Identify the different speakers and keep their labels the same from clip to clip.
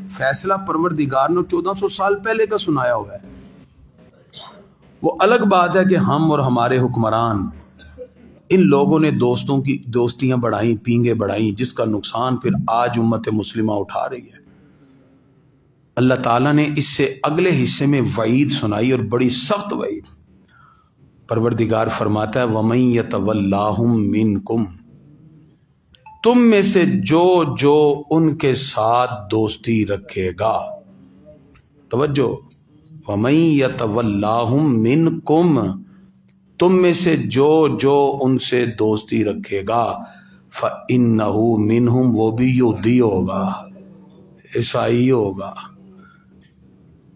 Speaker 1: فیصلہ پروردگار نے 1400 سال پہلے کا سنایا ہوا ہے۔ وہ الگ بات ہے کہ ہم اور ہمارے حکمران ان لوگوں نے دوستوں کی دوستیاں بڑھائیں، پینگیں بڑھائیں، جس کا نقصان پھر آج امت مسلمہ اٹھا رہی ہے۔ اللہ تعالیٰ نے اس سے اگلے حصے میں وعید سنائی، اور بڑی سخت وعید۔ پروردگار فرماتا ہے وَمَن يَتَوَلَّاهُم مِّنكُم، تم میں سے جو جو ان کے ساتھ دوستی رکھے گا، توجہ، وَمَن يَتَوَلَّاهُم مِّنكُم، تم میں سے جو جو ان سے دوستی رکھے گا، فَإِنَّهُ مِنْهُمْ، وہ بھی یہودی ہوگا، عیسائی ہوگا۔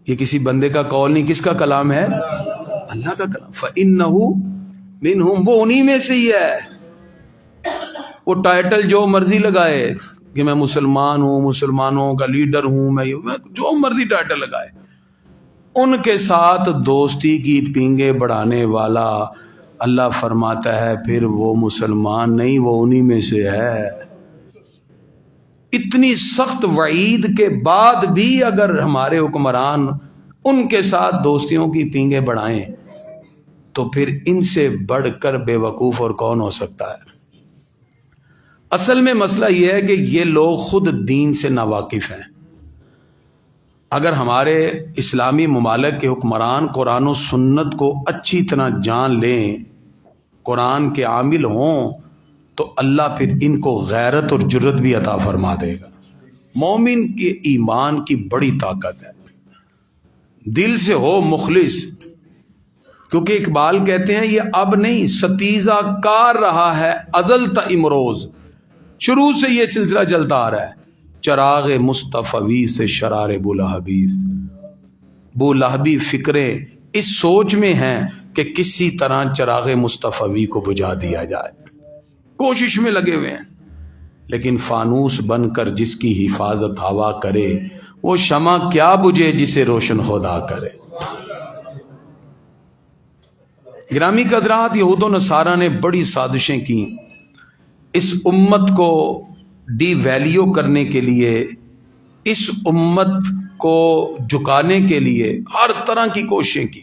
Speaker 1: یہ کسی بندے کا قول نہیں، کس کا کلام ہے؟ اللہ کا کلام۔ فَإِنَّهُ مِنْهُمْ، وہ انہی میں سے ہی ہے۔ وہ ٹائٹل جو مرضی لگائے کہ میں مسلمان ہوں، مسلمانوں کا لیڈر ہوں، میں جو مرضی ٹائٹل لگائے، ان کے ساتھ دوستی کی پینگیں بڑھانے والا اللہ فرماتا ہے پھر وہ مسلمان نہیں، وہ انہی میں سے ہے۔ اتنی سخت وعید کے بعد بھی اگر ہمارے حکمران ان کے ساتھ دوستیوں کی پینگیں بڑھائیں تو پھر ان سے بڑھ کر بے وقوف اور کون ہو سکتا ہے؟ اصل میں مسئلہ یہ ہے کہ یہ لوگ خود دین سے ناواقف ہیں۔ اگر ہمارے اسلامی ممالک کے حکمران قرآن و سنت کو اچھی طرح جان لیں، قرآن کے عامل ہوں، تو اللہ پھر ان کو غیرت اور جرت بھی عطا فرما دے گا۔ مومن کے ایمان کی بڑی طاقت ہے، دل سے ہو مخلص، کیونکہ اقبال کہتے ہیں یہ اب نہیں ستیزہ کار رہا ہے ازل تا امروز، شروع سے یہ سلسلہ چلتا آ رہا ہے۔ چراغ مصطفی سے شرار بولہبیز، بولہبی فکریں اس سوچ میں ہیں کہ کسی طرح چراغ مصطفی کو بجھا دیا جائے، کوشش میں لگے ہوئے ہیں، لیکن فانوس بن کر جس کی حفاظت ہوا کرے، وہ شمع کیا بجھے جسے روشن خدا کرے۔ گرامی قدرات، یہود و نصارہ نے بڑی سازشیں کی اس امت کو ڈی ویلیو کرنے کے لیے، اس امت کو جھکانے کے لیے ہر طرح کی کوششیں کی۔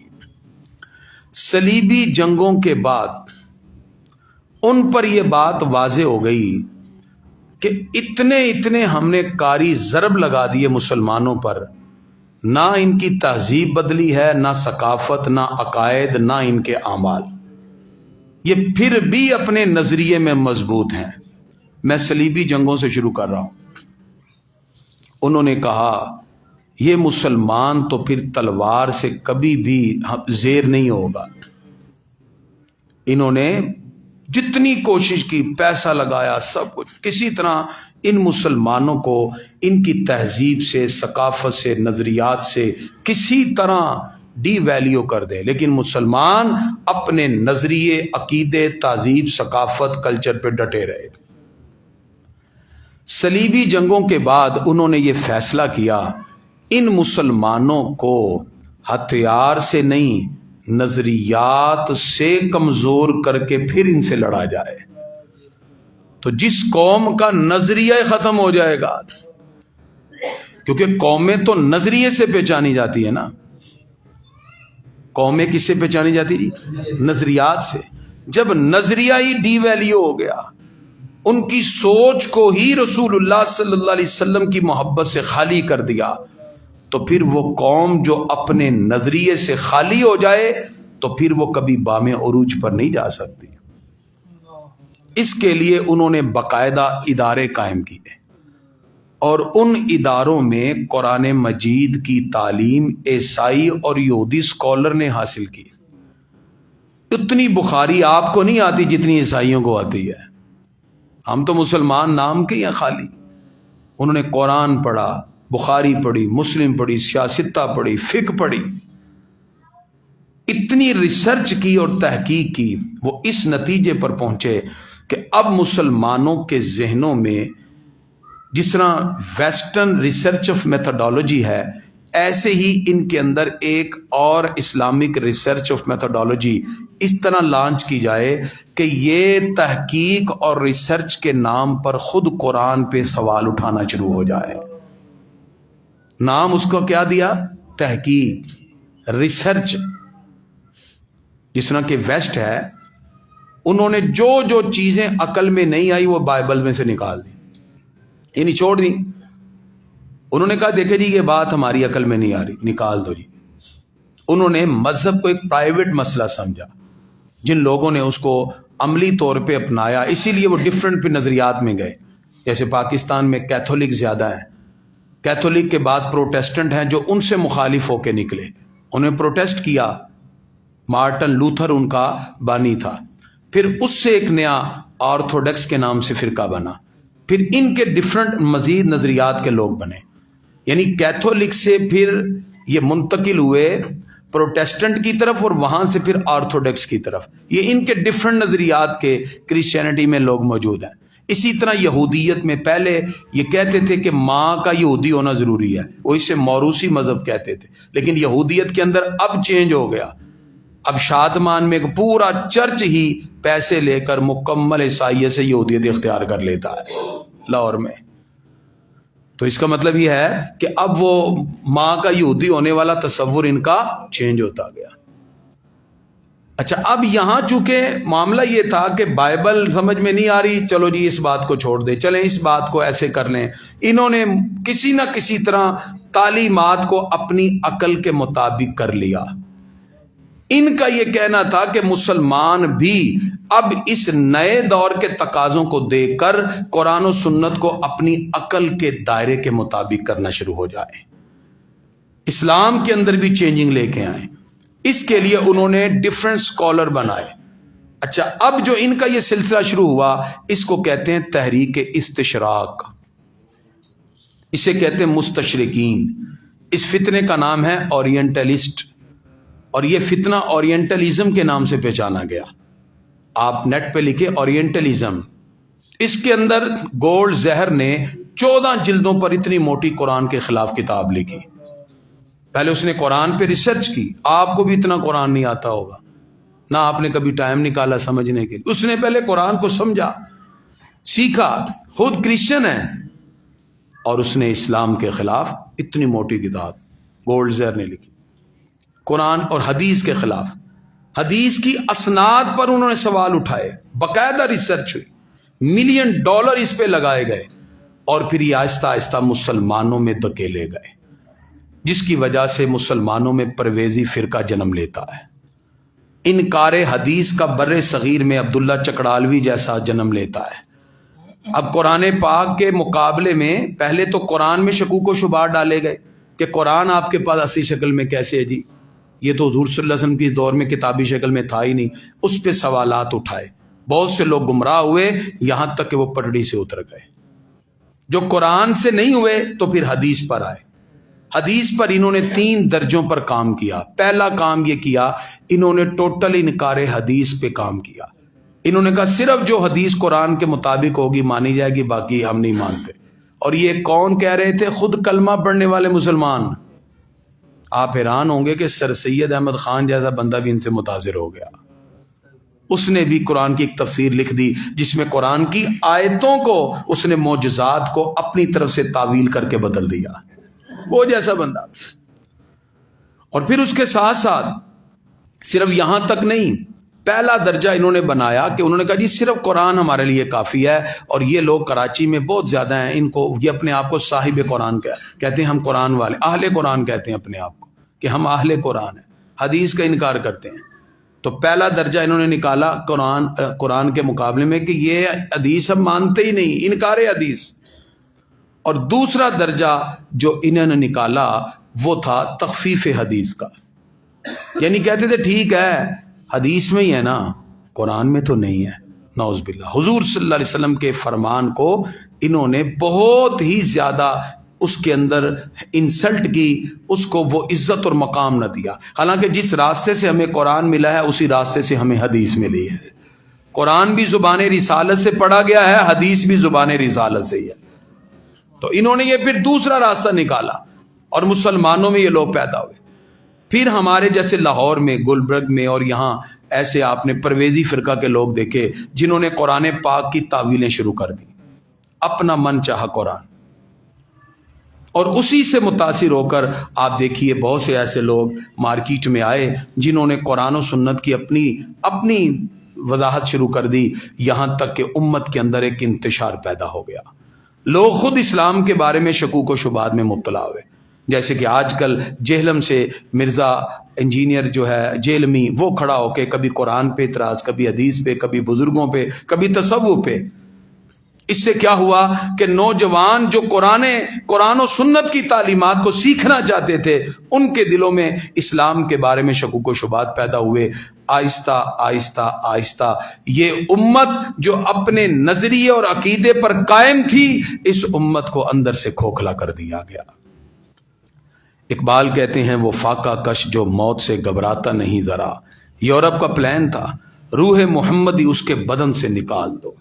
Speaker 1: صلیبی جنگوں کے بعد ان پر یہ بات واضح ہو گئی کہ اتنے ہم نے کاری ضرب لگا دیے مسلمانوں پر، نہ ان کی تہذیب بدلی ہے، نہ ثقافت، نہ عقائد، نہ ان کے اعمال، یہ پھر بھی اپنے نظریے میں مضبوط ہیں۔ میں صلیبی جنگوں سے شروع کر رہا ہوں۔ انہوں نے کہا یہ مسلمان تو پھر تلوار سے کبھی بھی زیر نہیں ہوگا۔ انہوں نے جتنی کوشش کی، پیسہ لگایا، سب کچھ، کسی طرح ان مسلمانوں کو ان کی تہذیب سے، ثقافت سے، نظریات سے کسی طرح ڈی ویلیو کر دے، لیکن مسلمان اپنے نظریے، عقیدے، تہذیب، ثقافت، کلچر پہ ڈٹے رہے۔ صلیبی جنگوں کے بعد انہوں نے یہ فیصلہ کیا ان مسلمانوں کو ہتھیار سے نہیں، نظریات سے کمزور کر کے پھر ان سے لڑا جائے۔ تو جس قوم کا نظریہ ختم ہو جائے گا، کیونکہ قومیں تو نظریے سے پہچانی جاتی ہے نا، قومیں کس سے پہچانی جاتی جی؟ نظریات سے۔ جب نظریہ ہی ڈی ویلیو ہو گیا، ان کی سوچ کو ہی رسول اللہ صلی اللہ علیہ وسلم کی محبت سے خالی کر دیا، تو پھر وہ قوم جو اپنے نظریے سے خالی ہو جائے تو پھر وہ کبھی بام عروج پر نہیں جا سکتی۔ اس کے لیے انہوں نے باقاعدہ ادارے قائم کیے، اور ان اداروں میں قرآن مجید کی تعلیم عیسائی اور یہودی اسکالر نے حاصل کی۔ اتنی بخاری آپ کو نہیں آتی جتنی عیسائیوں کو آتی ہے، ہم تو مسلمان نام کے ہیں خالی۔ انہوں نے قرآن پڑھا، بخاری پڑھی، مسلم پڑھی، سیاستہ پڑھی، فقہ پڑھی، اتنی ریسرچ کی اور تحقیق کی، وہ اس نتیجے پر پہنچے کہ اب مسلمانوں کے ذہنوں میں جس طرح ویسٹرن ریسرچ آف میتھڈالوجی ہے، ایسے ہی ان کے اندر ایک اور اسلامک ریسرچ آف میتھڈالوجی اس طرح لانچ کی جائے کہ یہ تحقیق اور ریسرچ کے نام پر خود قرآن پہ سوال اٹھانا شروع ہو جائے۔ نام اس کو کیا دیا؟ تحقیق، ریسرچ. جس طرح کہ ویسٹ ہے، انہوں نے جو جو چیزیں عقل میں نہیں آئی وہ بائبل میں سے نکال دی، یعنی چھوڑ دی. انہوں نے کہا دیکھیں جی یہ بات ہماری عقل میں نہیں آ رہی، نکال دو جی. انہوں نے مذہب کو ایک پرائیویٹ مسئلہ سمجھا. جن لوگوں نے اس کو عملی طور پہ اپنایا، اسی لیے وہ ڈفرینٹ پہ نظریات میں گئے. جیسے پاکستان میں کیتھولک زیادہ ہیں، کیتھولک کے بعد پروٹیسٹنٹ ہیں جو ان سے مخالف ہو کے نکلے، انہوں نے پروٹیسٹ کیا. مارٹن لوتھر ان کا بانی تھا. پھر اس سے ایک نیا آرتھوڈکس کے نام سے فرقہ بنا. پھر ان کے ڈفرنٹ مزید نظریات کے لوگ بنے. یعنی کیتھولک سے پھر یہ منتقل ہوئے پروٹیسٹنٹ کی طرف اور وہاں سے پھر آرتھوڈکس کی طرف. یہ ان کے ڈفرنٹ نظریات کے کرسچینٹی میں لوگ موجود ہیں. اسی طرح یہودیت میں پہلے یہ کہتے تھے کہ ماں کا یہودی ہونا ضروری ہے، وہ اسے موروثی مذہب کہتے تھے. لیکن یہودیت کے اندر اب چینج ہو گیا. اب شادمان میں ایک پورا چرچ ہی پیسے لے کر مکمل عیسائیت سے یہودیت اختیار کر لیتا ہے لاہور میں. تو اس کا مطلب یہ ہے کہ اب وہ ماں کا یہودی ہونے والا تصور ان کا چینج ہوتا گیا. اچھا، اب یہاں چونکہ معاملہ یہ تھا کہ بائبل سمجھ میں نہیں آ رہی، چلو جی اس بات کو چھوڑ دیں، چلیں اس بات کو ایسے کر لیں. انہوں نے کسی نہ کسی طرح تعلیمات کو اپنی عقل کے مطابق کر لیا. ان کا یہ کہنا تھا کہ مسلمان بھی اب اس نئے دور کے تقاضوں کو دیکھ کر قرآن و سنت کو اپنی عقل کے دائرے کے مطابق کرنا شروع ہو جائیں، اسلام کے اندر بھی چینجنگ لے کے آئیں. اس کے لیے انہوں نے ڈفرنٹ اسکالر بنائے. اچھا، اب جو ان کا یہ سلسلہ شروع ہوا اس کو کہتے ہیں تحریک استشراق، اسے کہتے ہیں مستشرقین. اس فتنے کا نام ہے اورینٹلسٹ، اور یہ فتنہ اورینٹلزم کے نام سے پہچانا گیا. آپ نیٹ پہ لکھے اورینٹلزم. اس کے اندر گولڈ زہر نے 14 جلدوں پر اتنی موٹی قرآن کے خلاف کتاب لکھی. پہلے اس نے قرآن پہ ریسرچ کی. آپ کو بھی اتنا قرآن نہیں آتا ہوگا، نہ آپ نے کبھی ٹائم نکالا سمجھنے کے لیے. اس نے پہلے قرآن کو سمجھا، سیکھا، خود کرسچن ہے، اور اس نے اسلام کے خلاف اتنی موٹی کتاب گولڈ زہر نے لکھی. قرآن اور حدیث کے خلاف، حدیث کی اسناد پر انہوں نے سوال اٹھائے، باقاعدہ ریسرچ ہوئی، $1 ملین اس پہ لگائے گئے، اور پھر یہ آہستہ آہستہ مسلمانوں میں دھکیلے گئے، جس کی وجہ سے مسلمانوں میں پرویزی فرقہ جنم لیتا ہے. انکار حدیث کا بر صغیر میں عبداللہ چکڑالوی جیسا جنم لیتا ہے. اب قرآن پاک کے مقابلے میں پہلے تو قرآن میں شکوک و شبہات ڈالے گئے کہ قرآن آپ کے پاس اصلی شکل میں کیسے ہے جی، یہ تو حضور صلی اللہ علیہ وسلم کی دور میں کتابی شکل میں تھا ہی نہیں. اس پہ سوالات اٹھائے، بہت سے لوگ گمراہ ہوئے، یہاں تک کہ وہ پٹڑی سے اتر گئے. جو قرآن سے نہیں ہوئے تو پھر حدیث پر آئے. حدیث پر انہوں نے 3 درجوں پر کام کیا. پہلا کام یہ کیا، انہوں نے ٹوٹل انکار حدیث پہ کام کیا. انہوں نے کہا صرف جو حدیث قرآن کے مطابق ہوگی مانی جائے گی، باقی ہم نہیں مانتے. اور یہ کون کہہ رہے تھے؟ خود کلمہ پڑھنے والے مسلمان. آپ حیران ہوں گے کہ سر سید احمد خان جیسا بندہ بھی ان سے متاثر ہو گیا. اس نے بھی قرآن کی ایک تفسیر لکھ دی جس میں قرآن کی آیتوں کو اس نے معجزات کو اپنی طرف سے تعویل کر کے بدل دیا، وہ جیسا بندہ. اور پھر اس کے ساتھ ساتھ صرف یہاں تک نہیں، پہلا درجہ انہوں نے بنایا کہ انہوں نے کہا جی صرف قرآن ہمارے لیے کافی ہے. اور یہ لوگ کراچی میں بہت زیادہ ہیں، ان کو یہ اپنے آپ کو صاحب قرآن کہتے ہیں. ہم قرآن والے، اہل قرآن کہتے ہیں اپنے آپ کو کہ ہم اہل قرآن ہیں، حدیث کا انکار کرتے ہیں. تو پہلا درجہ انہوں نے نکالا قرآن کے مقابلے میں کہ یہ حدیث ہم مانتے ہی نہیں، انکار حدیث. اور دوسرا درجہ جو انہوں نے نکالا وہ تھا تخفیف حدیث کا. یعنی کہتے تھے ٹھیک ہے حدیث میں ہی ہے نا، قرآن میں تو نہیں ہے. نعوذ باللہ. حضور صلی اللہ علیہ وسلم کے فرمان کو انہوں نے بہت ہی زیادہ اس کے اندر انسلٹ کی، اس کو وہ عزت اور مقام نہ دیا. حالانکہ جس راستے سے ہمیں قرآن ملا ہے اسی راستے سے ہمیں حدیث ملی ہے. قرآن بھی زبان رسالت سے پڑھا گیا ہے، حدیث بھی زبان رسالت سے ہی ہے. تو انہوں نے یہ پھر دوسرا راستہ نکالا اور مسلمانوں میں یہ لوگ پیدا ہوئے. پھر ہمارے جیسے لاہور میں، گلبرگ میں، اور یہاں ایسے آپ نے پرویزی فرقہ کے لوگ دیکھے جنہوں نے قرآن پاک کی تعویلیں شروع کر دی، اپنا من چاہا قرآن. اور اسی سے متاثر ہو کر آپ دیکھیے بہت سے ایسے لوگ مارکیٹ میں آئے جنہوں نے قرآن و سنت کی اپنی وضاحت شروع کر دی، یہاں تک کہ امت کے اندر ایک انتشار پیدا ہو گیا۔ لوگ خود اسلام کے بارے میں شکوک و شبہات میں مبتلا ہوئے، جیسے کہ آج کل جہلم سے مرزا انجینئر جو ہے جہلمی، وہ کھڑا ہو کے کبھی قرآن پہ اعتراض، کبھی حدیث پہ، کبھی بزرگوں پہ، کبھی تصوف پہ۔ اس سے کیا ہوا کہ نوجوان جو قرآن و سنت کی تعلیمات کو سیکھنا چاہتے تھے، ان کے دلوں میں اسلام کے بارے میں شکوک و شبہات پیدا ہوئے۔ آہستہ آہستہ آہستہ یہ امت جو اپنے نظریے اور عقیدے پر قائم تھی، اس امت کو اندر سے کھوکھلا کر دیا گیا۔ اقبال کہتے ہیں وہ فاقہ کش جو موت سے گھبراتا نہیں ذرا، یورپ کا پلان تھا روح محمدی اس کے بدن سے نکال دو،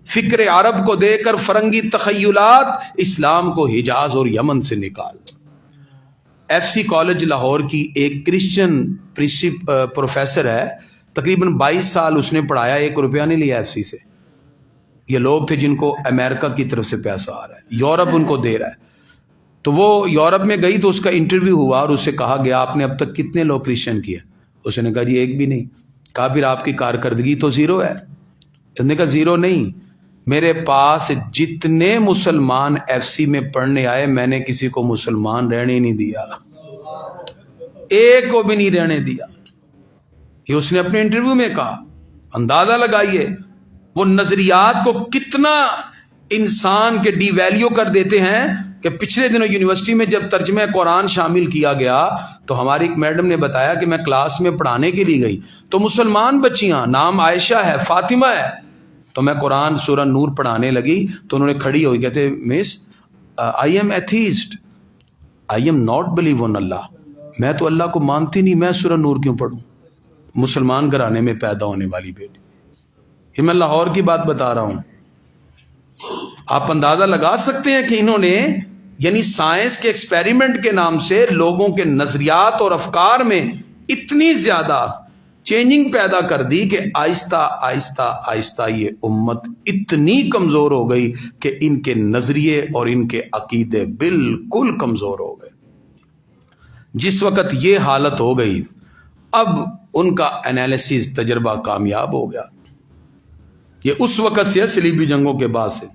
Speaker 1: فکر عرب کو دے کر فرنگی تخیلات، اسلام کو حجاز اور یمن سے نکال دو۔ ایف سی کالج لاہور کی ایک کرسچن پروفیسر ہے، تقریباً 22 سال اس نے پڑھایا، 1 روپیہ نہیں لیا ایف سی سے۔ یہ لوگ تھے جن کو امریکہ کی طرف سے پیسہ آ رہا ہے، یورپ ان کو دے رہا ہے۔ تو وہ یورپ میں گئی تو اس کا انٹرویو ہوا اور اسے کہا گیا آپ نے اب تک کتنے لوگ کرسچن کیے؟ اس نے کہا جی ایک بھی نہیں۔ کہا پھر آپ کی کارکردگی تو زیرو ہے؟ اس نے کہا زیرو نہیں، میرے پاس جتنے مسلمان ایف سی میں پڑھنے آئے میں نے کسی کو مسلمان رہنے نہیں دیا، ایک کو بھی نہیں رہنے دیا۔ یہ اس نے اپنے انٹرویو میں کہا۔ اندازہ لگائیے وہ نظریات کو کتنا انسان کے ڈی ویلیو کر دیتے ہیں کہ پچھلے دنوں یونیورسٹی میں جب ترجمہ قرآن شامل کیا گیا تو ہماری ایک میڈم نے بتایا کہ میں کلاس میں پڑھانے کے لیے گئی تو مسلمان بچیاں، نام عائشہ ہے، فاطمہ ہے، تو میں قرآن سورہ نور پڑھانے لگی تو انہوں نے کھڑی ہوئی کہتے miss I am atheist, I am not believe in اللہ، میں تو اللہ کو مانتی نہیں، میں سورہ نور کیوں پڑھوں؟ مسلمان گھرانے میں پیدا ہونے والی بیٹی، یہ میں لاہور کی بات بتا رہا ہوں۔ آپ اندازہ لگا سکتے ہیں کہ انہوں نے یعنی سائنس کے ایکسپیریمنٹ کے نام سے لوگوں کے نظریات اور افکار میں اتنی زیادہ چینجنگ پیدا کر دی کہ آہستہ آہستہ آہستہ یہ امت اتنی کمزور ہو گئی کہ ان کے نظریے اور ان کے عقیدے بالکل کمزور ہو گئے۔ جس وقت یہ حالت ہو گئی اب ان کا انالیسس تجربہ کامیاب ہو گیا۔ یہ اس وقت سے صلیبی جنگوں کے بعد سے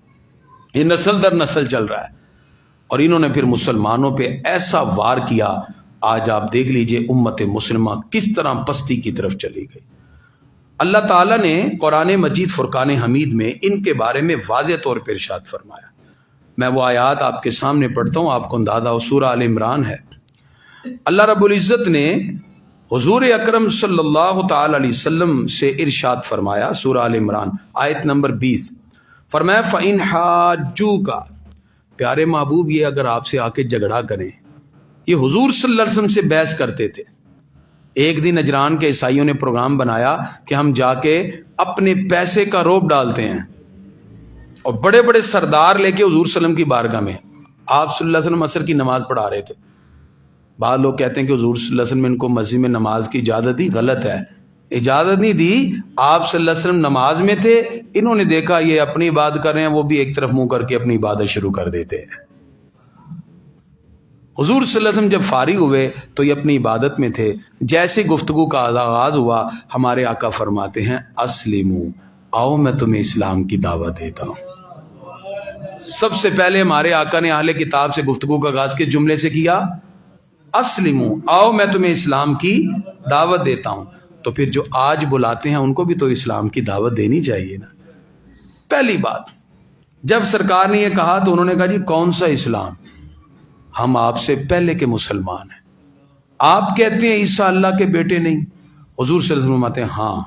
Speaker 1: یہ نسل در نسل چل رہا ہے، اور انہوں نے پھر مسلمانوں پہ ایسا وار کیا۔ آج آپ دیکھ لیجئے امت مسلمہ کس طرح پستی کی طرف چلی گئی۔ اللہ تعالیٰ نے قرآن مجید فرقان حمید میں ان کے بارے میں واضح طور پر ارشاد فرمایا۔ میں وہ آیات آپ کے سامنے پڑھتا ہوں، آپ کو اندازہ ہو، سورہ آل عمران ہے۔ اللہ رب العزت نے حضور اکرم صلی اللہ تعالی علیہ وسلم سے ارشاد فرمایا، سورہ آل عمران آیت نمبر 20، فرمایا فَإِنْ حَاجُّوكَ، پیارے محبوب یہ اگر آپ سے آ کے جھگڑا کریں، یہ حضور صلی اللہ علیہ وسلم سے بحث کرتے تھے۔ ایک دن نجران کے عیسائیوں نے پروگرام بنایا کہ ہم جا کے اپنے پیسے کا روب ڈالتے ہیں، اور بڑے بڑے سردار لے کے حضور صلی اللہ علیہ وسلم کی بارگاہ میں آپ صلی اللہ علیہ وسلم عصر کی نماز پڑھا رہے تھے۔ بعض لوگ کہتے ہیں کہ حضور صلی اللہ علیہ وسلم نے ان کو مسجد میں نماز کی اجازت دی، غلط ہے، اجازت نہیں دی۔ آپ صلی اللہ علیہ وسلم نماز میں تھے، انہوں نے دیکھا یہ اپنی عبادت کر رہے ہیں، وہ بھی ایک طرف منہ کر کے اپنی عبادت شروع کر دیتے ہیں۔ حضور صلی اللہ علیہ وسلم جب فارغ ہوئے تو یہ اپنی عبادت میں تھے، جیسے گفتگو کا آغاز ہوا ہمارے آقا فرماتے ہیں اسلموا، آؤ میں تمہیں اسلام کی دعوت دیتا ہوں۔ سب سے پہلے ہمارے آقا نے اہل کتاب سے گفتگو کا آغاز کس جملے سے کیا؟ اسلموا، آؤ میں تمہیں اسلام کی دعوت دیتا ہوں۔ تو پھر جو آج بلاتے ہیں ان کو بھی تو اسلام کی دعوت دینی چاہیے نا۔ پہلی بات، جب سرکار نے یہ کہا تو انہوں نے کہا جی کون سا اسلام؟ ہم آپ سے پہلے کے مسلمان ہیں، آپ کہتے ہیں عیسیٰ اللہ کے بیٹے نہیں، حضور صلی اللہ علیہ وسلم فرماتے ہیں ہاں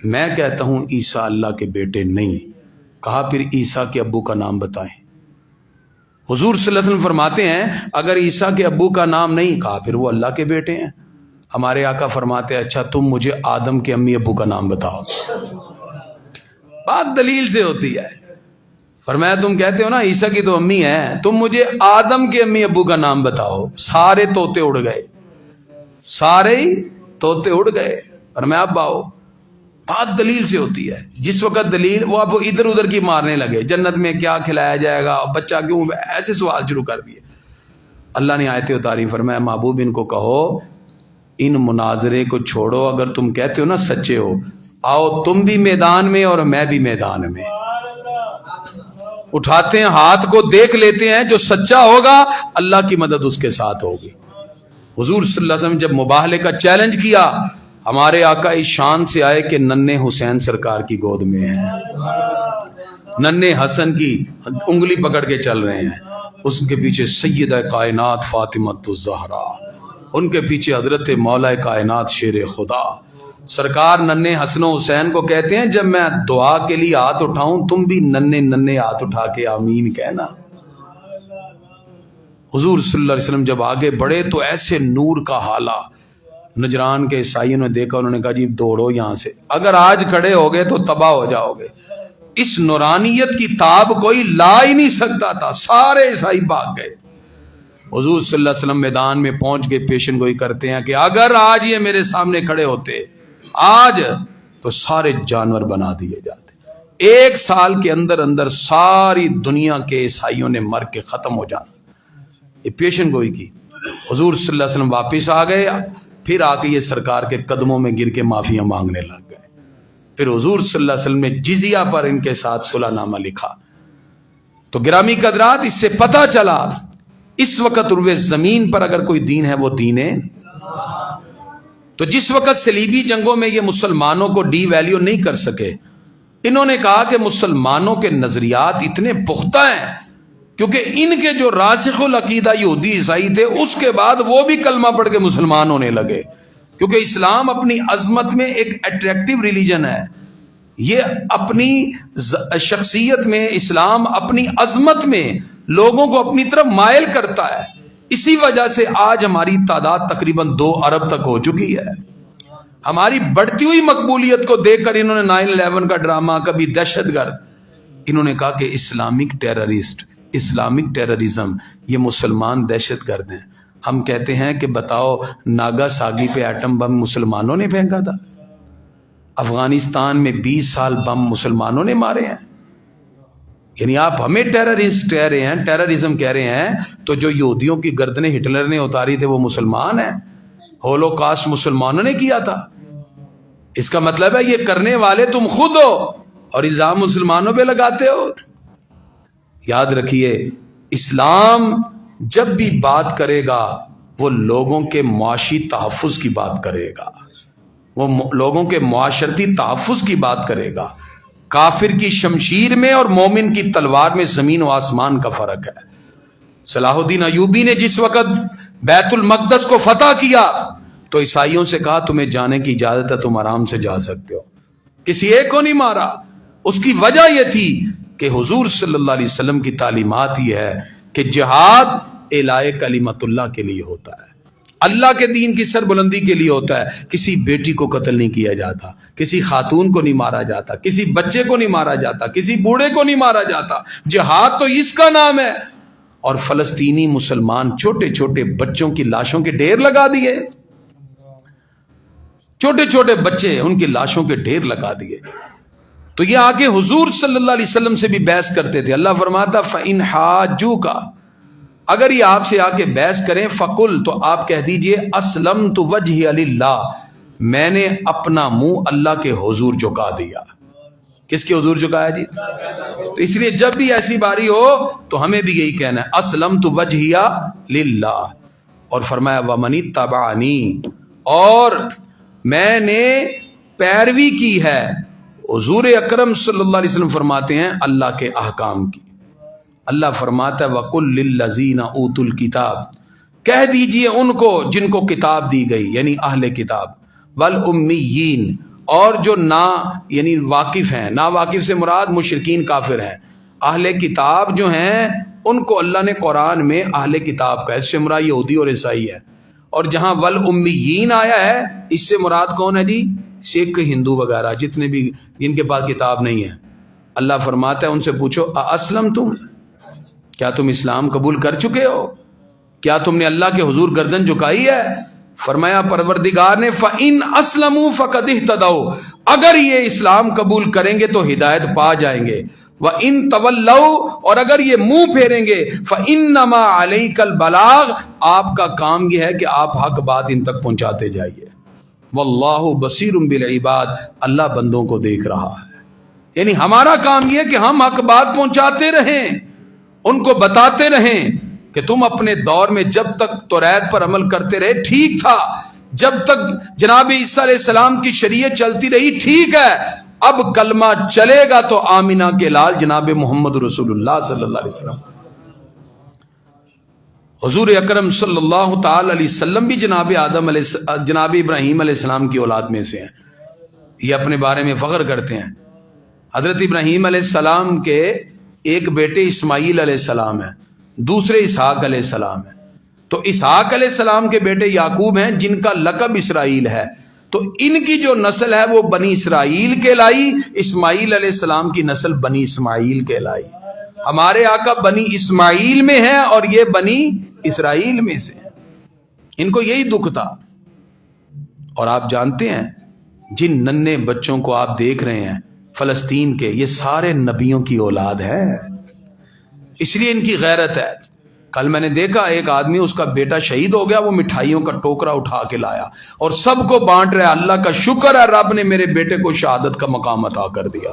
Speaker 1: میں کہتا ہوں عیسیٰ اللہ کے بیٹے نہیں۔ کہا پھر عیسیٰ کے ابو کا نام بتائیں۔ حضور صلی اللہ علیہ وسلم فرماتے ہیں اگر عیسیٰ کے ابو کا نام نہیں، کہا پھر وہ اللہ کے بیٹے ہیں۔ ہمارے آقا فرماتے ہیں اچھا تم مجھے آدم کے امی ابو کا نام بتاؤ۔ بات دلیل سے ہوتی ہے۔ فرمایا تم کہتے ہو نا عیسیٰ کی تو امی ہے، تم مجھے آدم کے امی ابو کا نام بتاؤ۔ سارے طوطے اڑ گئے، سارے ہی طوطے اڑ گئے۔ فرمایا اب آؤ، بات دلیل سے ہوتی ہے۔ جس وقت دلیل وہ اب ادھر ادھر کی مارنے لگے، جنت میں کیا کھلایا جائے گا، بچہ کیوں، ایسے سوال شروع کر دیے۔ اللہ نے آیتیں اتاری، فرمایا محبوب ان کو کہو ان مناظرے کو چھوڑو، اگر تم کہتے ہو نا سچے ہو، آؤ تم بھی میدان میں اور میں بھی میدان میں، اٹھاتے ہیں ہاتھ کو، دیکھ لیتے ہیں جو سچا ہوگا اللہ کی مدد اس کے ساتھ ہوگی۔ حضور صلی اللہ علیہ وسلم جب مباہلے کا چیلنج کیا، ہمارے آقا اس شان سے آئے کہ ننھے حسین سرکار کی گود میں ہیں، ننھے حسن کی انگلی پکڑ کے چل رہے ہیں، اس کے پیچھے سیدہ کائنات فاطمہ الزہرا، ان کے پیچھے حضرت مولا کائنات شیر خدا سرکار ننھے حسن و حسین کو کہتے ہیں جب میں دعا کے لیے ہاتھ اٹھاؤں تم بھی ننھے ننھے ہاتھ اٹھا کے آمین کہنا۔ حضور صلی اللہ علیہ وسلم جب آگے بڑھے تو ایسے نور کا حالہ، نجران کے عیسائیوں نے دیکھا، انہوں نے کہا جی دوڑو یہاں سے، اگر آج کھڑے ہو گئے تو تباہ ہو جاؤ گے۔ اس نورانیت کی تاب کوئی لا ہی نہیں سکتا تھا، سارے عیسائی بھاگ گئے۔ حضور صلی اللہ علیہ وسلم میدان میں پہنچ کے پیشن گوئی کرتے ہیں کہ اگر آج یہ میرے سامنے کھڑے ہوتے آج تو سارے جانور بنا دیے جاتے، 1 سال کے اندر اندر ساری دنیا کے عیسائیوں نے مر کے ختم ہو جانا۔ یہ پیشن گوئی کی۔ حضور صلی اللہ علیہ وسلم واپس آ گئے، پھر آ کے یہ سرکار کے قدموں میں گر کے معافیاں مانگنے لگ گئے۔ پھر حضور صلی اللہ علیہ وسلم نے جزیہ پر ان کے ساتھ صلح نامہ لکھا۔ تو گرامی قدرات، اس سے پتہ چلا اس وقت روئے زمین پر اگر کوئی دین ہے وہ دین ہے۔ تو جس وقت صلیبی جنگوں میں یہ مسلمانوں کو ڈی ویلیو نہیں کر سکے، انہوں نے کہا کہ مسلمانوں کے نظریات اتنے پختہ ہیں، کیونکہ ان کے جو راسخ العقیدہ یہودی عیسائی تھے اس کے بعد وہ بھی کلمہ پڑھ کے مسلمان ہونے لگے، کیونکہ اسلام اپنی عظمت میں ایک اٹریکٹیو ریلیجن ہے، یہ اپنی شخصیت میں، اسلام اپنی عظمت میں لوگوں کو اپنی طرف مائل کرتا ہے۔ اسی وجہ سے آج ہماری تعداد تقریباً 2 ارب تک ہو چکی ہے۔ ہماری بڑھتی ہوئی مقبولیت کو دیکھ کر انہوں نے 9/11 کا ڈرامہ، کبھی دہشت گرد، انہوں نے کہا کہ اسلامک ٹیررسٹ، اسلامک ٹیررزم، یہ مسلمان دہشت گرد ہیں۔ ہم کہتے ہیں کہ بتاؤ ناگا ساگی پہ ایٹم بم مسلمانوں نے پھینکا تھا؟ افغانستان میں 20 سال بم مسلمانوں نے مارے ہیں؟ یعنی آپ ہمیں ٹیررسٹ کہہ رہے ہیں، ٹیررزم کہہ رہے ہیں، تو جو یہودیوں کی گردنیں ہٹلر نے اتاری تھے وہ مسلمان ہیں؟ ہولو کاسٹ مسلمانوں نے کیا تھا۔ اس کا مطلب ہے یہ کرنے والے تم خود ہو اور الزام مسلمانوں پہ لگاتے ہو۔ یاد رکھیے، اسلام جب بھی بات کرے گا وہ لوگوں کے معاشی تحفظ کی بات کرے گا، وہ لوگوں کے معاشرتی تحفظ کی بات کرے گا۔ کافر کی شمشیر میں اور مومن کی تلوار میں زمین و آسمان کا فرق ہے۔ صلاح الدین ایوبی نے جس وقت بیت المقدس کو فتح کیا تو عیسائیوں سے کہا تمہیں جانے کی اجازت ہے، تم آرام سے جا سکتے ہو، کسی ایک کو نہیں مارا۔ اس کی وجہ یہ تھی کہ حضور صلی اللہ علیہ وسلم کی تعلیمات یہ ہے کہ جہاد اعلاء کلمت اللہ کے لیے ہوتا ہے، اللہ کے دین کی سربلندی کے لیے ہوتا ہے۔ کسی بیٹی کو قتل نہیں کیا جاتا، کسی خاتون کو نہیں مارا جاتا، کسی بچے کو نہیں مارا جاتا، کسی بوڑھے کو نہیں مارا جاتا۔ جہاد تو اس کا نام ہے۔ اور فلسطینی مسلمان چھوٹے چھوٹے بچوں کی لاشوں کے ڈھیر لگا دیے، چھوٹے چھوٹے بچے، ان کی لاشوں کے ڈھیر لگا دیے۔ تو یہ آگے حضور صلی اللہ علیہ وسلم سے بھی بحث کرتے تھے۔ اللہ فرماتا فَإِنْ حَاجُّوكَ، اگر یہ آپ سے آ کے بحث کریں، فَقُلْ، تو آپ کہہ دیجئے أَسْلَمْتُ وَجْهِيَ لِلَّهِ، میں نے اپنا منہ اللہ کے حضور جھکا دیا۔ کس کے حضور جھکایا جی؟ تو اس لیے جب بھی ایسی باری ہو تو ہمیں بھی یہی کہنا ہے أَسْلَمْتُ وَجْهِيَ لِلَّهِ، اور فرمایا وَمَنِ اتَّبَعَنِي، اور میں نے پیروی کی ہے حضور اکرم صلی اللہ علیہ وسلم فرماتے ہیں اللہ کے احکام کی۔ اللہ فرماتا ہے وَقُلْ لِلَّذِينَ أُوتُوا الْكِتَابَ، کہہ دیجئے ان کو جن کو کتاب دی گئی، یعنی اہل کتاب، وَالْأُمِّيِّينَ، اور جو یعنی واقف ہیں، نا واقف سے مراد مشرکین کافر ہیں۔ اہل کتاب جو ہیں ان کو اللہ نے قرآن میں اہل کتاب کا، اس سے مراد یہودی اور عیسائی ہے۔ اور جہاں وَالْأُمِّيِّينَ آیا ہے اس سے مراد کون ہے جی؟ سکھ، ہندو وغیرہ، جتنے بھی جن کے پاس کتاب نہیں ہے۔ اللہ فرماتا ہے ان سے پوچھو أَأَسْلَمْتُمْ، کیا تم اسلام قبول کر چکے ہو؟ کیا تم نے اللہ کے حضور گردن جھکائی ہے؟ فرمایا پروردگار نے فَإِنْ أَسْلَمُوا فَقَدِ اهْتَدَوْا، اگر یہ اسلام قبول کریں گے تو ہدایت پا جائیں گے۔ وَإِن تَوَلَّوْا اور اگر یہ منہ پھیریں گے فَإِنَّمَا عَلَيْكَ الْبَلَاغُ آپ کا کام یہ ہے کہ آپ حق بات ان تک پہنچاتے جائیے. واللہ بصیر بالعباد اللہ بندوں کو دیکھ رہا ہے. یعنی ہمارا کام یہ ہے کہ ہم حق بات پہنچاتے رہیں، ان کو بتاتے رہیں کہ تم اپنے دور میں جب تک توریت پر عمل کرتے رہے ٹھیک تھا، جب تک جناب عیسیٰ علیہ السلام کی شریعت چلتی رہی ٹھیک ہے، اب کلمہ چلے گا تو آمینہ کے لال جناب محمد رسول اللہ صلی اللہ علیہ وسلم، حضور اکرم صلی اللہ تعالی علیہ وسلم بھی جناب ابراہیم علیہ السلام کی اولاد میں سے ہیں. یہ اپنے بارے میں فخر کرتے ہیں. حضرت ابراہیم علیہ السلام کے ایک بیٹے اسماعیل علیہ السلام ہیں، دوسرے اسحاق علیہ السلام ہیں. تو اسحاق علیہ السلام کے بیٹے یعقوب ہیں جن کا لقب اسرائیل ہے، تو ان کی جو نسل ہے وہ بنی اسرائیل کہلائی. اسماعیل علیہ السلام کی نسل بنی اسماعیل کہلائی. ہمارے آقا بنی اسماعیل میں ہیں اور یہ بنی اسرائیل میں سے ہیں. ان کو یہی دکھ تھا. اور آپ جانتے ہیں جن ننھے بچوں کو آپ دیکھ رہے ہیں فلسطین کے، یہ سارے نبیوں کی اولاد ہے، اس لیے ان کی غیرت ہے. کل میں نے دیکھا ایک آدمی، اس کا بیٹا شہید ہو گیا، وہ مٹھائیوں کا ٹوکرا اٹھا کے لایا اور سب کو بانٹ رہا ہے، اللہ کا شکر ہے رب نے میرے بیٹے کو شہادت کا مقام عطا کر دیا.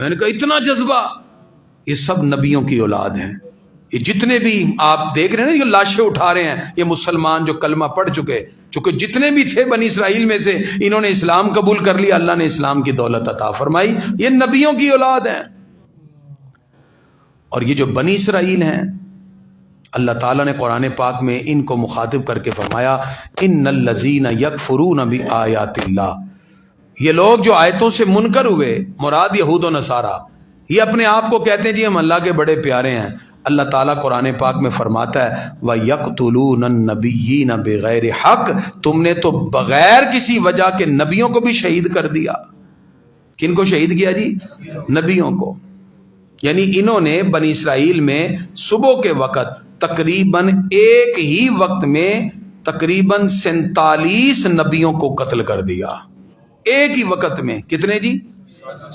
Speaker 1: میں نے کہا اتنا جذبہ. یہ سب نبیوں کی اولاد ہیں. یہ جتنے بھی آپ دیکھ رہے ہیں نا یہ لاشیں اٹھا رہے ہیں، یہ مسلمان جو کلمہ پڑھ چکے، چونکہ جتنے بھی تھے بنی اسرائیل میں سے انہوں نے اسلام قبول کر لیا، اللہ نے اسلام کی دولت عطا فرمائی. یہ نبیوں کی اولاد ہیں. اور یہ جو بنی اسرائیل ہیں اللہ تعالیٰ نے قرآن پاک میں ان کو مخاطب کر کے فرمایا ان الذین یکفرون بآیات اللہ. یہ لوگ جو آیتوں سے منکر ہوئے، مراد یہود و نصارہ، یہ اپنے آپ کو کہتے ہیں جی ہم اللہ کے بڑے پیارے ہیں. اللہ تعالیٰ قرآن پاک میں فرماتا ہے وَيَقْتُلُونَ النَّبِيِّينَ بِغَيْرِ حق، تم نے تو بغیر کسی وجہ کے نبیوں کو بھی شہید کر دیا. کن کو شہید کیا جی؟ نبیوں کو. یعنی انہوں نے بنی اسرائیل میں صبح کے وقت تقریباً ایک ہی وقت میں تقریباً 47 نبیوں کو قتل کر دیا. ایک ہی وقت میں کتنے جی؟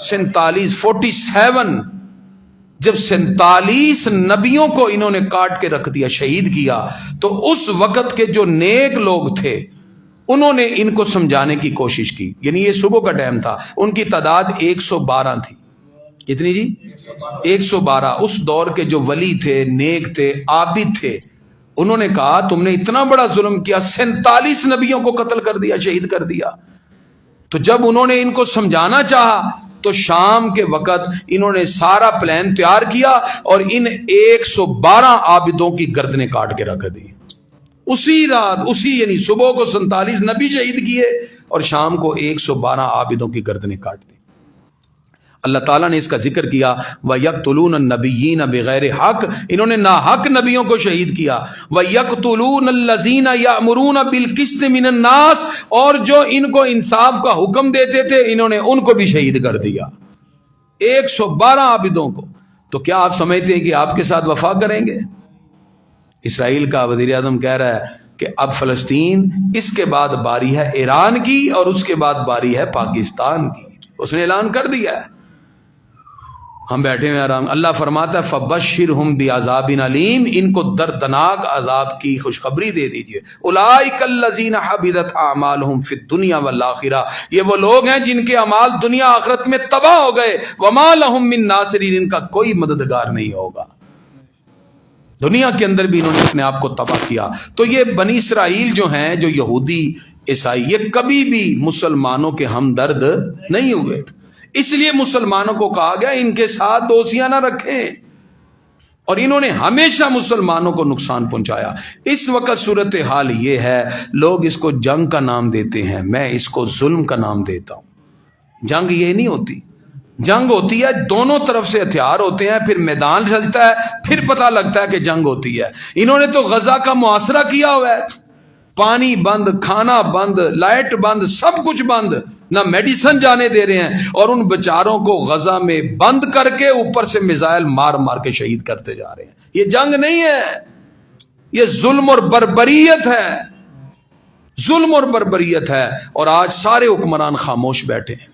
Speaker 1: 47. جب 47 نبیوں کو انہوں نے کاٹ کے رکھ دیا، شہید کیا، تو اس وقت کے جو نیک لوگ تھے انہوں نے ان کو سمجھانے کی کوشش کی. یعنی یہ صبح کا ٹائم تھا، ان کی تعداد 112 تھی. کتنی جی؟ 112. اس دور کے جو ولی تھے، نیک تھے، عابد تھے، انہوں نے کہا تم نے اتنا بڑا ظلم کیا، 47 نبیوں کو قتل کر دیا، شہید کر دیا. تو جب انہوں نے ان کو سمجھانا چاہا تو شام کے وقت انہوں نے سارا پلان تیار کیا اور ان 112 عابدوں کی گردنیں کاٹ کے رکھ دی. اسی رات، یعنی صبح کو 47 نبی شہید کیے اور شام کو 112 عابدوں کی گردنیں کاٹ دی. اللہ تعالیٰ نے اس کا ذکر کیا وَيَقْتُلُونَ النَّبِيِّينَ بِغَيْرِ حق، انہوں نے ناحق نبیوں کو شہید کیا. وَيَقْتُلُونَ الَّذِينَ يَأْمُرُونَ بِالْقِسْطِ مِنَ النَّاسِ، اور جو ان کو انصاف کا حکم دیتے تھے انہوں نے ان کو بھی شہید کر دیا، 112 عابدوں کو. تو کیا آپ سمجھتے ہیں کہ آپ کے ساتھ وفا کریں گے؟ اسرائیل کا وزیر اعظم کہہ رہا ہے کہ اب فلسطین، اس کے بعد باری ہے ایران کی اور اس کے بعد باری ہے پاکستان کی. اس نے اعلان کر دیا ہے. ہم بیٹھے ہوئے آرام. اللہ فرماتا ہے فَبَشِّرْهُمْ بِعَذَابٍ أَلِيمٍ، ان کو دردناک عذاب کی خوشخبری دے دیجئے. أُولَٰئِكَ الَّذِينَ حَبِطَتْ أَعْمَالُهُمْ فِي الدُّنْيَا وَالْآخِرَةِ، یہ وہ لوگ ہیں جن کے اعمال دنیا آخرت میں تباہ ہو گئے. وَمَا لَهُم مِّن نَّاصِرِينَ، ان کا کوئی مددگار نہیں ہوگا. دنیا کے اندر بھی انہوں نے اپنے آپ کو تباہ کیا. تو یہ بنی اسرائیل جو ہیں، جو یہودی عیسائی، یہ کبھی بھی مسلمانوں کے ہمدرد نہیں ہوئے. اس لیے مسلمانوں کو کہا گیا ان کے ساتھ دوستیاں نہ رکھیں، اور انہوں نے ہمیشہ مسلمانوں کو نقصان پہنچایا. اس وقت صورتحال یہ ہے، لوگ اس کو جنگ کا نام دیتے ہیں، میں اس کو ظلم کا نام دیتا ہوں. جنگ یہ نہیں ہوتی. جنگ ہوتی ہے دونوں طرف سے ہتھیار ہوتے ہیں، پھر میدان سجتا ہے، پھر پتہ لگتا ہے کہ جنگ ہوتی ہے. انہوں نے تو غزہ کا محاصرہ کیا ہوا ہے، پانی بند، کھانا بند، لائٹ بند، سب کچھ بند، نہ میڈیسن جانے دے رہے ہیں، اور ان بچاروں کو غزہ میں بند کر کے اوپر سے میزائل مار مار کے شہید کرتے جا رہے ہیں. یہ جنگ نہیں ہے، یہ ظلم اور بربریت ہے. ظلم اور بربریت ہے. اور آج سارے حکمران خاموش بیٹھے ہیں.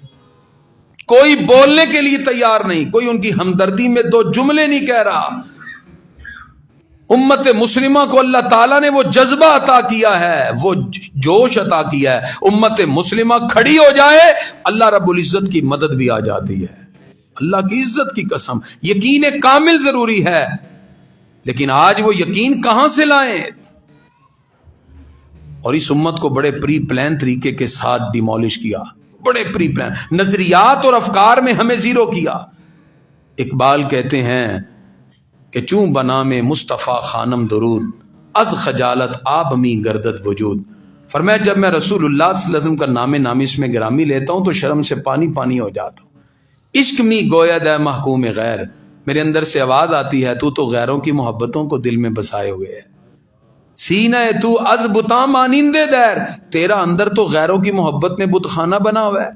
Speaker 1: کوئی بولنے کے لیے تیار نہیں، کوئی ان کی ہمدردی میں دو جملے نہیں کہہ رہا۔ امت مسلمہ کو اللہ تعالیٰ نے وہ جذبہ عطا کیا ہے، وہ جوش عطا کیا ہے، امت مسلمہ کھڑی ہو جائے اللہ رب العزت کی مدد بھی آ جاتی ہے۔ اللہ کی عزت کی قسم، یقین کامل ضروری ہے، لیکن آج وہ یقین کہاں سے لائیں؟ اور اس امت کو بڑے پری پلان طریقے کے ساتھ ڈیمولش کیا، بڑے پری پلان نظریات اور افکار میں ہمیں زیرو کیا۔ اقبال کہتے ہیں کہ چوں بنام مصطفیٰ خانم درود، از خجالت آب می گردد وجود۔ فرمایا جب میں رسول اللہ صلی اللہ علیہ وسلم کا نام نامش میں گرامی لیتا ہوں تو شرم سے پانی پانی ہو جاتا ہوں۔ عشق می گوید ہے محکوم غیر، میرے اندر سے آواز آتی ہے تو غیروں کی محبتوں کو دل میں بسائے ہوئے ہے۔ سینہ تو از بتاں مانندے دیر، تیرا اندر تو غیروں کی محبت میں بت خانہ بنا ہوا ہے۔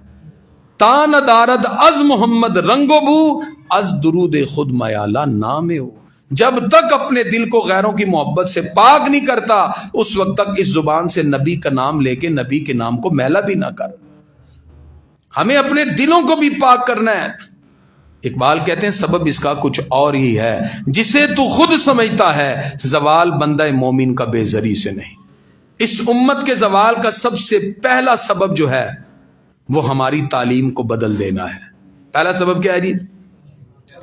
Speaker 1: تا ندارد از محمد رنگ و بو، از درود خود میالہ نام ہو۔ جب تک اپنے دل کو غیروں کی محبت سے پاک نہیں کرتا اس وقت تک اس زبان سے نبی کا نام لے کے نبی کے نام کو میلا بھی نہ کر۔ ہمیں اپنے دلوں کو بھی پاک کرنا ہے۔ اقبال کہتے ہیں سبب اس کا کچھ اور ہی ہے، جسے تو خود سمجھتا ہے زوال بندہ مومن کا بے زری سے نہیں۔ اس امت کے زوال کا سب سے پہلا سبب جو ہے وہ ہماری تعلیم کو بدل دینا ہے۔ پہلا سبب کیا ہے جی؟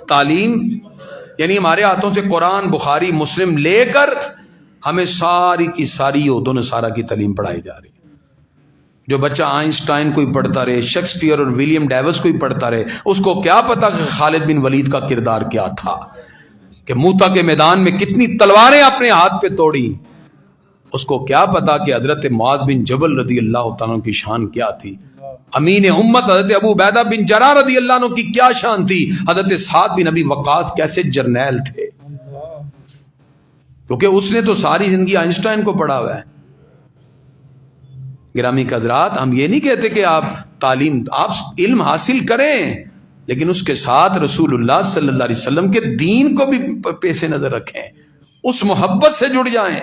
Speaker 1: تعلیم، یعنی ہمارے ہاتھوں سے قرآن بخاری مسلم لے کر ہمیں ساری کی ساری یہود و نصارہ کی تعلیم پڑھائی جا رہی ہے۔ جو بچہ آئنسٹائن کوئی پڑھتا رہے، شیکسپیئر اور ولیم ڈیوس کوئی پڑھتا رہے، اس کو کیا پتا کہ خالد بن ولید کا کردار کیا تھا، کہ موتا کے میدان میں کتنی تلواریں اپنے ہاتھ پہ توڑی۔ اس کو کیا پتا کہ حضرت معاذ بن جبل رضی اللہ تعالیٰ کی شان کیا تھی، امین امت حضرت ابو عبیدہ بن جراح رضی اللہ عنہ کی کیا شان تھی، حضرت سعد بن ابی وقاص کیسے جرنیل تھے، کیونکہ اس نے تو ساری زندگی آئنسٹائن کو پڑھا ہوا ہے۔ گرامی کے حضرات، ہم یہ نہیں کہتے کہ آپ تعلیم، آپ علم حاصل کریں، لیکن اس کے ساتھ رسول اللہ صلی اللہ علیہ وسلم کے دین کو بھی پیش نظر رکھیں، اس محبت سے جڑ جائیں۔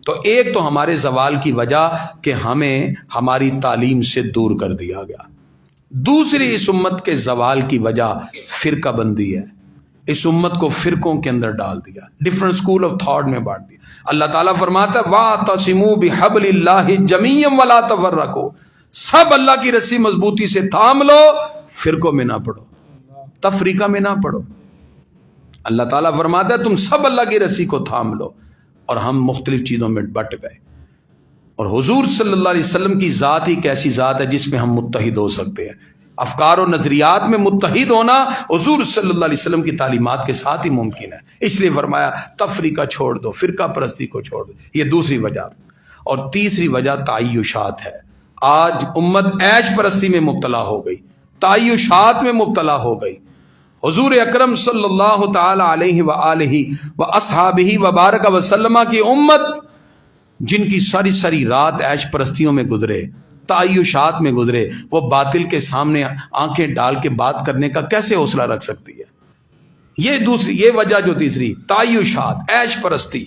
Speaker 1: تو ایک تو ہمارے زوال کی وجہ کہ ہمیں ہماری تعلیم سے دور کر دیا گیا، دوسری اس امت کے زوال کی وجہ فرقہ بندی ہے، اس امت کو فرقوں کے اندر ڈال دیا، ڈفرنٹ اسکول آف تھاٹ میں بانٹ دیا۔ اللہ تعالیٰ فرماتا ہے وَاعْتَصِمُوا بِحَبْلِ اللَّهِ جَمِيعًا وَلَا تَفَرَّقُوا، سب اللہ کی رسی مضبوطی سے تھام لو، فرقوں میں نہ پڑو، تفریقہ میں نہ پڑو۔ اللہ تعالیٰ فرماتا ہے تم سب اللہ کی رسی کو تھام لو، اور ہم مختلف چیزوں میں بٹ گئے۔ اور حضور صلی اللہ علیہ وسلم کی ذات ہی ایک ایسی ذات ہے جس میں ہم متحد ہو سکتے ہیں۔ افکار و نظریات میں متحد ہونا حضور صلی اللہ علیہ وسلم کی تعلیمات کے ساتھ ہی ممکن ہے، اس لیے فرمایا تفریقہ چھوڑ دو، فرقہ پرستی کو چھوڑ دو۔ یہ دوسری وجہ۔ اور تیسری وجہ تعیشات ہے۔ آج امت عیش پرستی میں مبتلا ہو گئی، تعیشات میں مبتلا ہو گئی۔ حضور اکرم صلی اللہ تعالی علیہ وآلہ واصحابہ وبارک وسلم کی امت جن کی ساری ساری رات عیش پرستیوں میں گزرے، تعیشات میں گزرے، وہ باطل کے سامنے آنکھیں ڈال کے بات کرنے کا کیسے حوصلہ رکھ سکتی ہے؟ یہ وجہ جو تیسری، تعیشات، عیش پرستی۔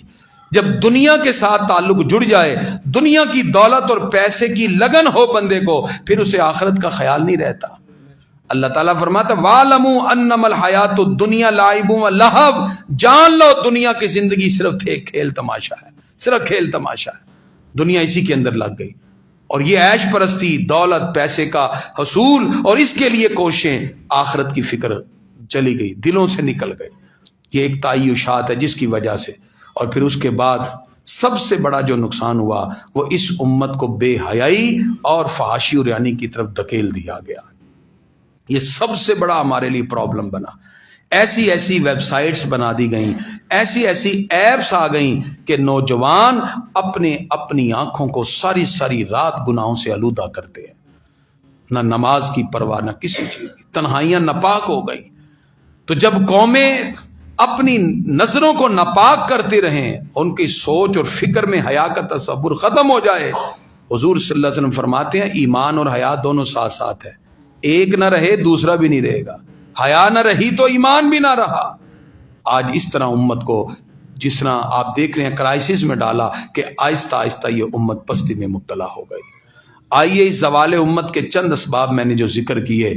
Speaker 1: جب دنیا کے ساتھ تعلق جڑ جائے، دنیا کی دولت اور پیسے کی لگن ہو بندے کو، پھر اسے آخرت کا خیال نہیں رہتا۔ اللہ تعالیٰ فرماتا وَاعْلَمُوا أَنَّمَا الْحَيَاةُ الدُّنْيَا لَعِبٌ وَلَهْوٌ، جان لو دنیا کی زندگی صرف ایک کھیل تماشا ہے، صرف کھیل تماشا ہے، دنیا اسی کے اندر لگ گئی۔ اور یہ عیش پرستی، دولت، پیسے کا حصول اور اس کے لیے کوششیں، آخرت کی فکر چلی گئی، دلوں سے نکل گئی۔ یہ ایک تعیشات ہے جس کی وجہ سے۔ اور پھر اس کے بعد سب سے بڑا جو نقصان ہوا وہ اس امت کو بے حیائی اور فحاشی اور یعنی کی طرف دھکیل دیا گیا۔ یہ سب سے بڑا ہمارے لیے پرابلم بنا۔ ایسی ایسی ویب سائٹس بنا دی گئیں، ایسی ایسی ایپس آ گئیں کہ نوجوان اپنی آنکھوں کو ساری ساری رات گناہوں سے آلودہ کرتے ہیں، نہ نماز کی پرواہ، نہ کسی چیز کی، تنہائیاں ناپاک ہو گئیں۔ تو جب قومیں اپنی نظروں کو ناپاک کرتے رہیں، ان کی سوچ اور فکر میں حیا کا تصور ختم ہو جائے، حضور صلی اللہ علیہ وسلم فرماتے ہیں ایمان اور حیا دونوں ساتھ ساتھ ہے، ایک نہ رہے دوسرا بھی نہیں رہے گا، حیا نہ رہی تو ایمان بھی نہ رہا۔ آج اس طرح امت کو جس طرح آپ دیکھ رہے ہیں کرائسس میں ڈالا کہ آہستہ آہستہ یہ امت پستی میں مبتلا ہو گئی۔ آئیے اس زوال امت کے چند اسباب میں نے جو ذکر کیے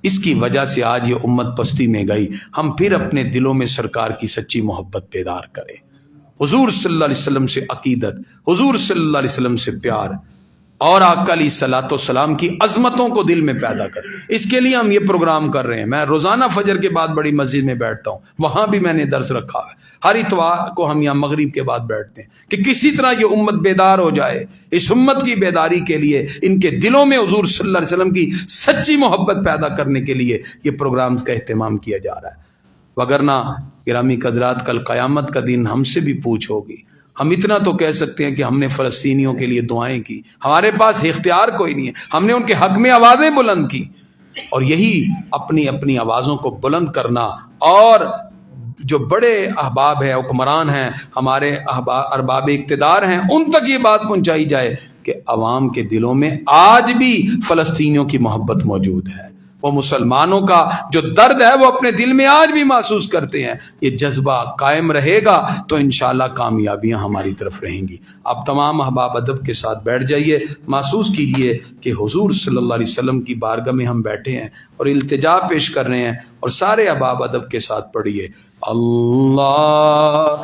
Speaker 1: اس کی وجہ سے آج یہ امت پستی میں گئی. ہم پھر اپنے دلوں میں سرکار کی سچی محبت بیدار کریں، حضور صلی اللہ علیہ وسلم سے عقیدت، حضور صلی اللہ علیہ وسلم سے پیار، اور آقا علیہ الصلوۃ والسلام کی عظمتوں کو دل میں پیدا کریں. اس کے لیے ہم یہ پروگرام کر رہے ہیں. میں روزانہ فجر کے بعد بڑی مسجد میں بیٹھتا ہوں، وہاں بھی میں نے درس رکھا ہے. ہر اتوار کو ہم یہاں مغرب کے بعد بیٹھتے ہیں کہ کسی طرح یہ امت بیدار ہو جائے. اس امت کی بیداری کے لیے ان کے دلوں میں حضور صلی اللہ علیہ وسلم کی سچی محبت پیدا کرنے کے لیے یہ پروگرامز کا اہتمام کیا جا رہا ہے. وگرنہ گرامی حضرات، کل قیامت کا دن ہم سے بھی پوچھ ہوگی. ہم اتنا تو کہہ سکتے ہیں کہ ہم نے فلسطینیوں کے لیے دعائیں کی، ہمارے پاس اختیار کوئی نہیں ہے، ہم نے ان کے حق میں آوازیں بلند کی. اور یہی اپنی اپنی آوازوں کو بلند کرنا، اور جو بڑے احباب ہیں، حکمران ہیں، ہمارے ارباب اقتدار ہیں، ان تک یہ بات پہنچائی جائے کہ عوام کے دلوں میں آج بھی فلسطینیوں کی محبت موجود ہے. وہ مسلمانوں کا جو درد ہے وہ اپنے دل میں آج بھی محسوس کرتے ہیں. یہ جذبہ قائم رہے گا تو انشاءاللہ کامیابیاں ہماری طرف رہیں گی. آپ تمام احباب ادب کے ساتھ بیٹھ جائیے، محسوس کیجئے کہ حضور صلی اللہ علیہ وسلم کی بارگاہ میں ہم بیٹھے ہیں اور التجا پیش کر رہے ہیں، اور سارے احباب ادب کے ساتھ پڑھیے اللہ